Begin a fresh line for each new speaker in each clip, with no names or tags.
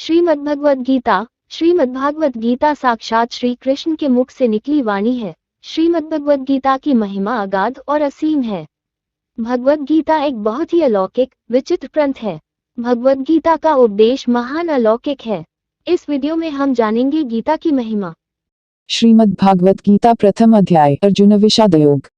श्रीमद्भगवद गीता। श्रीमद्भागवत गीता साक्षात श्री कृष्ण के मुख से निकली वाणी है। श्रीमद्भगवद गीता की महिमा अगाध और असीम है। भगवद गीता एक बहुत ही अलौकिक विचित्र ग्रंथ है। भगवद गीता का उपदेश महान अलौकिक है। इस वीडियो में हम जानेंगे गीता की महिमा।
श्रीमद्भागवत गीता प्रथम अध्याय अर्जुन विषाद योग।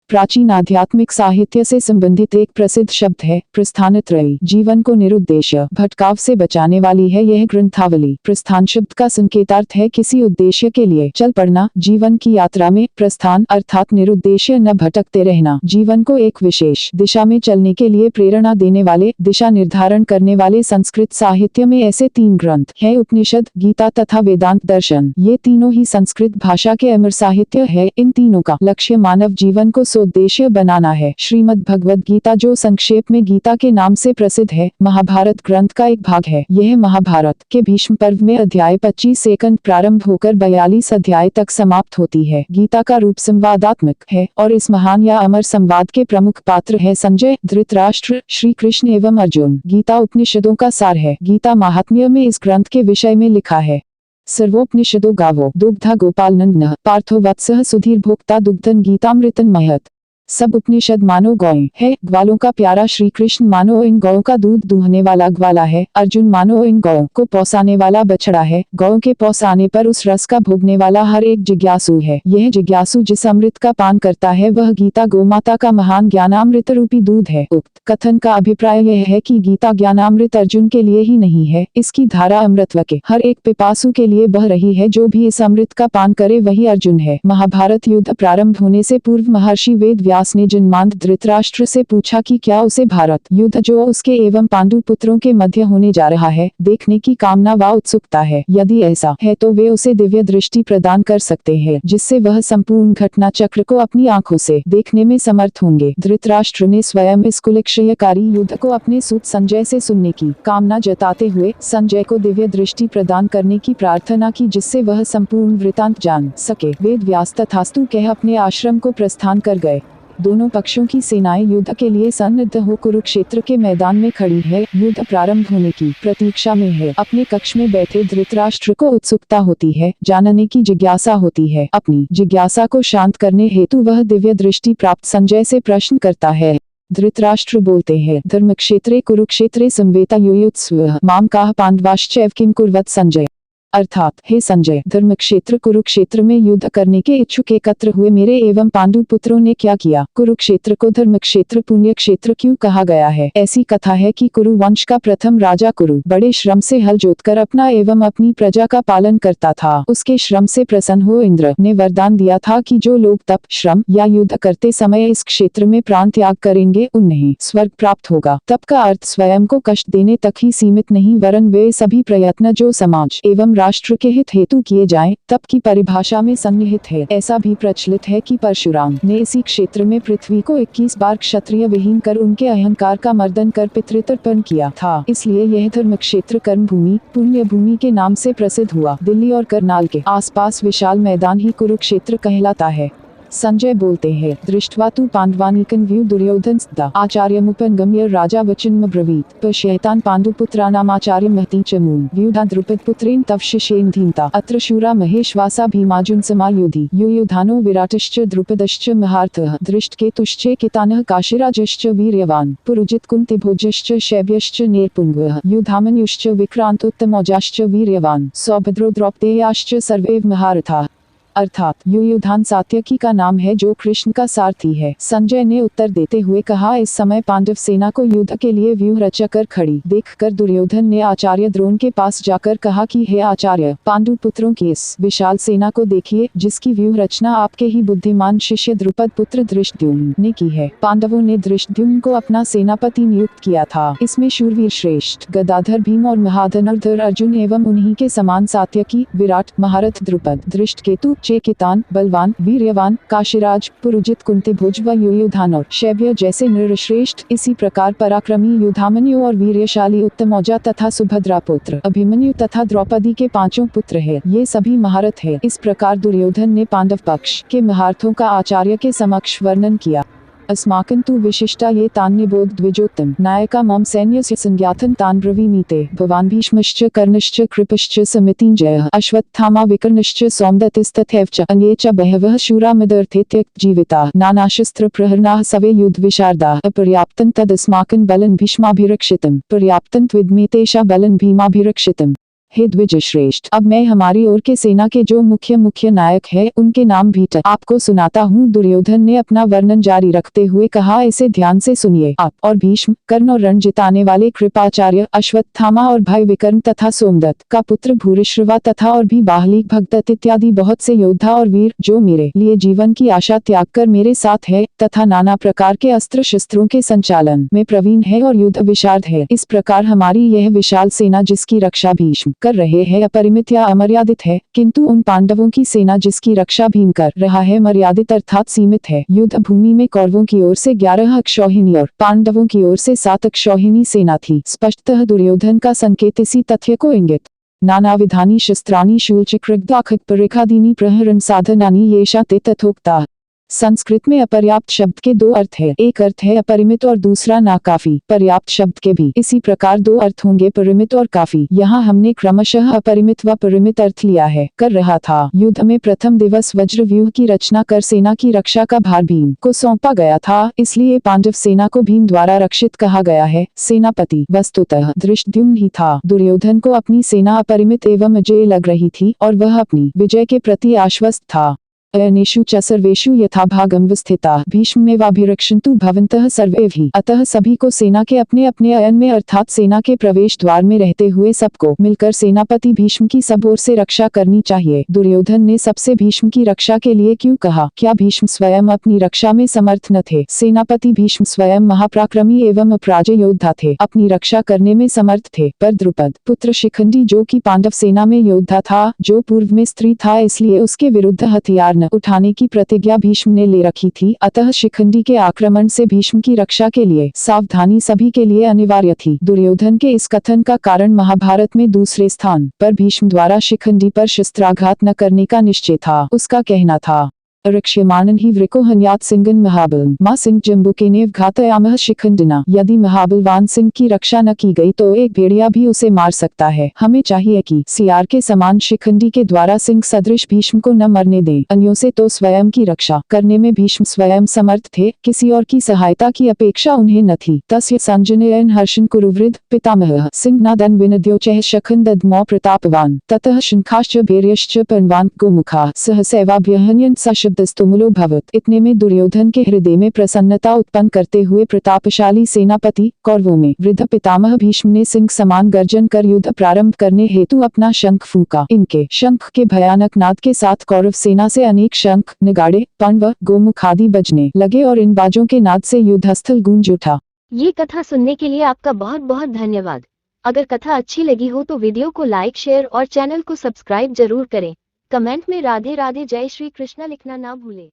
प्राचीन आध्यात्मिक साहित्य से संबंधित एक प्रसिद्ध शब्द है। प्रस्थानत्रयी जीवन को निरुद्देश्य भटकाव से बचाने वाली है यह ग्रंथावली। प्रस्थान शब्द का संकेतार्थ है किसी उद्देश्य के लिए चल पड़ना। जीवन की यात्रा में प्रस्थान अर्थात निरुद्देश्य न भटकते रहना, जीवन को एक विशेष दिशा में चलने के लिए प्रेरणा देने वाले, दिशा निर्धारण करने वाले। संस्कृत साहित्य में ऐसे तीन ग्रंथ है, उपनिषद, गीता तथा वेदांत दर्शन। ये तीनों ही संस्कृत भाषा के अमर साहित्य है। इन तीनों का लक्ष्य मानव जीवन को उद्देश्य बनाना है। श्रीमद् भगवद गीता, जो संक्षेप में गीता के नाम से प्रसिद्ध है, महाभारत ग्रंथ का एक भाग है। यह महाभारत के भीष्म पर्व में अध्याय 25 से प्रारंभ होकर 42 अध्याय तक समाप्त होती है। गीता का रूप संवादात्मक है और इस महान या अमर संवाद के प्रमुख पात्र है संजय, धृतराष्ट्र, श्री कृष्ण एवं अर्जुन। गीता उपनिषदों का सार है। गीता महात्म्य में इस ग्रंथ के विषय में लिखा है। सर्वोपनिषदो गावो दुग्धा गोपालनंदनः पार्थो वत्सः सुधीर भोक्ता दुग्धन गीतामृतन महत। सब उपनिषद मानो गौएं है, ग्वालों का प्यारा। श्री कृष्ण मानो इन गौओं का दूध दूहने वाला ग्वाला है। अर्जुन मानो इन गौओं को पौसाने वाला बछड़ा है। गौओं के पौसाने पर उस रस का भोगने वाला हर एक जिज्ञासु है। यह जिज्ञासु जिस अमृत का पान करता है वह गीता गोमाता का महान ज्ञानामृत रूपी दूध है। उक्त कथन का अभिप्राय यह है कि गीता ज्ञानामृत अर्जुन के लिए ही नहीं है, इसकी धारा अमृतत्व के हर एक पिपासु के लिए बह रही है। जो भी इस अमृत का पान करे वही अर्जुन है। महाभारत युद्ध प्रारंभ होने से पूर्व महर्षि वेद व्यास ने जन्मांध धृतराष्ट्र से पूछा कि क्या उसे भारत युद्ध जो उसके एवं पांडु पुत्रों के मध्य होने जा रहा है देखने की कामना व उत्सुकता है। यदि ऐसा है तो वे उसे दिव्य दृष्टि प्रदान कर सकते हैं, जिससे वह संपूर्ण घटना चक्र को अपनी आंखों से देखने में समर्थ होंगे। धृतराष्ट्र ने स्वयं इस कुलक्षयकारी युद्ध को अपने सूत संजय से सुनने की कामना जताते हुए संजय को दिव्य दृष्टि प्रदान करने की प्रार्थना की, जिससे वह संपूर्ण वृतांत जान सके। वेद व्यास तथास्तु कह अपने आश्रम को प्रस्थान कर गए। दोनों पक्षों की सेनाएं युद्ध के लिए सन्नद्ध हो कुरुक्षेत्र के मैदान में खड़ी है। युद्ध प्रारंभ होने की प्रतीक्षा में है। अपने कक्ष में बैठे धृतराष्ट्र को उत्सुकता होती है, जानने की जिज्ञासा होती है। अपनी जिज्ञासा को शांत करने हेतु वह दिव्य दृष्टि प्राप्त संजय से प्रश्न करता है। धृतराष्ट्र बोलते हैं, धर्मक्षेत्रे कुरुक्षेत्रे संवेता युयुत्सवः माम काः पांडवाश्चैव किम कुर्वत संजय। अर्थात, हे संजय, धर्मक्षेत्र कुरुक्षेत्र में युद्ध करने के इच्छुक एकत्र हुए मेरे एवं पांडु पुत्रों ने क्या किया। कुरुक्षेत्र को धर्मक्षेत्र पुण्य क्षेत्र क्यों कहा गया है। ऐसी कथा है कि कुरु वंश का प्रथम राजा कुरु बड़े श्रम से हल जोतकर अपना एवं अपनी प्रजा का पालन करता था। उसके श्रम से प्रसन्न हो इंद्र ने वरदान दिया था कि जो लोग तप, श्रम या युद्ध करते समय इस क्षेत्र में प्राण त्याग करेंगे उन्हें स्वर्ग प्राप्त होगा। तप का अर्थ स्वयं को कष्ट देने तक ही सीमित नहीं, वरन वे सभी प्रयत्न जो समाज एवं राष्ट्र के हित हेतु किए जाएं, तप की परिभाषा में सन्निहित है। ऐसा भी प्रचलित है कि परशुराम ने इसी क्षेत्र में पृथ्वी को 21 बार क्षत्रिय विहीन कर उनके अहंकार का मर्दन कर पितृतर्पण किया था। इसलिए यह धर्म क्षेत्र कर्म भूमि, पुण्य भूमि के नाम से प्रसिद्ध हुआ। दिल्ली और करनाल के आसपास विशाल मैदान ही कुरुक्षेत्र कहलाता है। संजय बोलते हैं, दृष्ट्वा तु पांडवानीकं व्यू दुर्योधन सदा आचार्यमुपगम्य राजा वचनम ब्रवीत पश्यैतान् पांडुपुत्राणामाचार्य महती च मून् व्यूढा द्रुपदपुत्रेण तव शिष्येन धीमता अत्र शूरा महेश्वासा भीमार्जुन समायुधि युयुधानो विराटश्च द्रुपदश्च महार्थः दृष्टकेतुश्चेकितानः काशीराजश्च वीर्यवान् पुरुजित कुन्तिभोजश्च शैब्यश्च नेरपुङ्गः युधामन्युश्च विक्रान्तोत्तमौजाश्च वीर्यवान् सौभद्रो द्रौपदेयाश्च सर्वैव महारथाः। अर्थात युयुधान सात्यकी का नाम है जो कृष्ण का सारथी है। संजय ने उत्तर देते हुए कहा, इस समय पांडव सेना को युद्ध के लिए व्यूह रचकर खड़ी देखकर दुर्योधन ने आचार्य द्रोण के पास जाकर कहा कि हे आचार्य, पांडु पुत्रों की इस विशाल सेना को देखिए, जिसकी व्यूह रचना आपके ही बुद्धिमान शिष्य द्रुपद पुत्र धृष्टद्युम्न ने की है। पांडवों ने धृष्टद्युम्न को अपना सेनापति नियुक्त किया था। इसमें शूरवीर श्रेष्ठ गदाधर भीम और महाधनुर्धर अर्जुन एवं उन्हीं के समान सात्यकी, विराट, महारथ द्रुपद, धृष्टकेतु, चेकितान, बलवान, वीर्यवान, काशीराज, पुरुजित, कुंतीभोज व युयुधान और शैब्य जैसे नृश्रेष्ठ, इसी प्रकार पराक्रमी युधामन्यु और वीर्यशाली उत्तमौजा तथा सुभद्रा पुत्र अभिमन्यु तथा द्रौपदी के 5 पुत्र है। ये सभी महारथ है। इस प्रकार दुर्योधन ने पांडव पक्ष के महारथों का आचार्य के समक्ष वर्णन किया। अस्माकं तु विशिष्टा ये तान्यबोध द्विजोत्तम नायका मम सैन्यस्य संज्ञातं तान् ब्रवीमीते भवान् भीष्मश्च कर्णश्च कृपश्च समितिञ्जयः अश्वत्थामा विकर्णश्च सौमदत्तिस्तथैव च अन्ये च बहवः शूरा मदर्थे त्यक्तजीविताः नानाशस्त्रप्रहरणाः सवे युद्धविशारदाः अपर्याप्तं तदस्माकं बलं भीष्माभिरक्षितम् पर्याप्तं त्विदमेतेषा बलं भीमाभिरक्षितम्। हे द्विज श्रेष्ठ, अब मैं हमारी ओर के सेना के जो मुख्य मुख्य नायक है उनके नाम भी आपको सुनाता हूँ। दुर्योधन ने अपना वर्णन जारी रखते हुए कहा, इसे ध्यान से सुनिए आप। और भीष्म, कर्ण और रण जिताने वाले कृपाचार्य, अश्वत्थामा और भाई विकर्ण तथा सोमदत्त का पुत्र भूरिश्रवा तथा और भी बाहलिक भगदत्त इत्यादि बहुत से योद्धा और वीर जो मेरे लिए जीवन की आशा त्याग कर मेरे साथ है तथा नाना प्रकार के अस्त्र शस्त्रों के संचालन में प्रवीण है और युद्ध विशारद है। इस प्रकार हमारी यह विशाल सेना जिसकी रक्षा भीष्म कर रहे हैं अपरिमित या अमर्यादित है, किंतु उन पांडवों की सेना जिसकी रक्षा भीम कर रहा है मर्यादित अर्थात सीमित है। युद्ध भूमि में कौरवों की ओर से 11 अक्षौहिणी और पांडवों की ओर से 7 अक्षौहिणी सेना थी। स्पष्टतः दुर्योधन का संकेत इसी तथ्य को इंगित। नानाविधानि शस्त्राणि शूलचक्रगदाखड्गपरिखादीनि प्रहरण साधनानि येषा ते तथोक्ता। संस्कृत में अपर्याप्त शब्द के दो अर्थ है, एक अर्थ है अपरिमित और दूसरा नाकाफी। पर्याप्त शब्द के भी इसी प्रकार दो अर्थ होंगे, परिमित और काफी। यहाँ हमने क्रमशः अपरिमित व परिमित अर्थ लिया है। कर रहा था। युद्ध में प्रथम दिवस वज्र व्यूह की रचना कर सेना की रक्षा का भार भीम को सौंपा गया था, इसलिए पांडव सेना को भीम द्वारा रक्षित कहा गया है। सेनापति वस्तुतः धृष्टद्युम्न ही था। दुर्योधन को अपनी सेना अपरिमित एवं अजेय लग रही थी और वह अपनी विजय के प्रति आश्वस्त था। अयनेषु च सर्वेषु यथाभागं वस्थिताः भीष्मेवाभिरक्षन्तु भवन्तः सर्वे भी। अतः सभी को सेना के अपने अपने अयन में अर्थात सेना के प्रवेश द्वार में रहते हुए सबको मिलकर सेनापति भीष्म की सब ओर से रक्षा करनी चाहिए। दुर्योधन ने सबसे भीष्म की रक्षा के लिए क्यों कहा? क्या भीष्म स्वयं अपनी रक्षा में समर्थ न थे? सेनापति भीष्म स्वयं महापराक्रमी एवं अपराजय योद्धा थे, अपनी रक्षा करने में समर्थ थे, पर द्रुपद पुत्र शिखंडी जो कि पांडव सेना में योद्धा था, जो पूर्व में स्त्री था, इसलिए उसके विरुद्ध हथियार न उठाने की प्रतिज्ञा भीष्म ने ले रखी थी। अतः शिखंडी के आक्रमण से भीष्म की रक्षा के लिए सावधानी सभी के लिए अनिवार्य थी। दुर्योधन के इस कथन का कारण महाभारत में दूसरे स्थान पर भीष्म द्वारा शिखंडी पर शस्त्राघात न करने का निश्चय था। उसका कहना था, रक्ष्यमाणं हि वृको हन्यात् सिंहं महाबलं मा सिंह जम्बुकेनेव घातयामः शिखंडिना। यदि महाबलवान सिंह की रक्षा न की गई तो एक भेड़िया भी उसे मार सकता है। हमें चाहिए कि सियार के समान शिखंडी के द्वारा सिंह सदृश भीष्म को न मरने दें। अन्यों से तो स्वयं की रक्षा करने में भीष्म स्वयं समर्थ थे, किसी और की सहायता की अपेक्षा उन्हें न थी। तस्य संजनयन् हर्षन् कुरुवृद्ध पितामहः सिंहनादन् विनद्योचः शखन्दद्मौ प्रतापवान् ततः शंखाश्च भैर्यश्च पन्वान् गोमुखाः सहसैवाभ्यहन्यन् सशब्दस्तुमुलो भवत्। इतने में दुर्योधन के हृदय में प्रसन्नता उत्पन्न करते हुए प्रतापशाली सेनापति कौरवों में वृद्ध पितामह भीष्म ने सिंह समान गर्जन कर युद्ध प्रारंभ करने हेतु अपना शंख फूंका। इनके शंख के भयानक नाद के साथ कौरव सेना से अनेक शंख, नगाड़े, पण्व, गोमुख आदि बजने लगे और इन बाजों के नाद से युद्धस्थल गूंज उठा।
ये कथा सुनने के लिए आपका बहुत बहुत धन्यवाद। अगर कथा अच्छी लगी हो तो वीडियो को लाइक, शेयर और चैनल को सब्सक्राइब जरूर करें। कमेंट में राधे राधे जय श्री कृष्णा लिखना ना भूलें।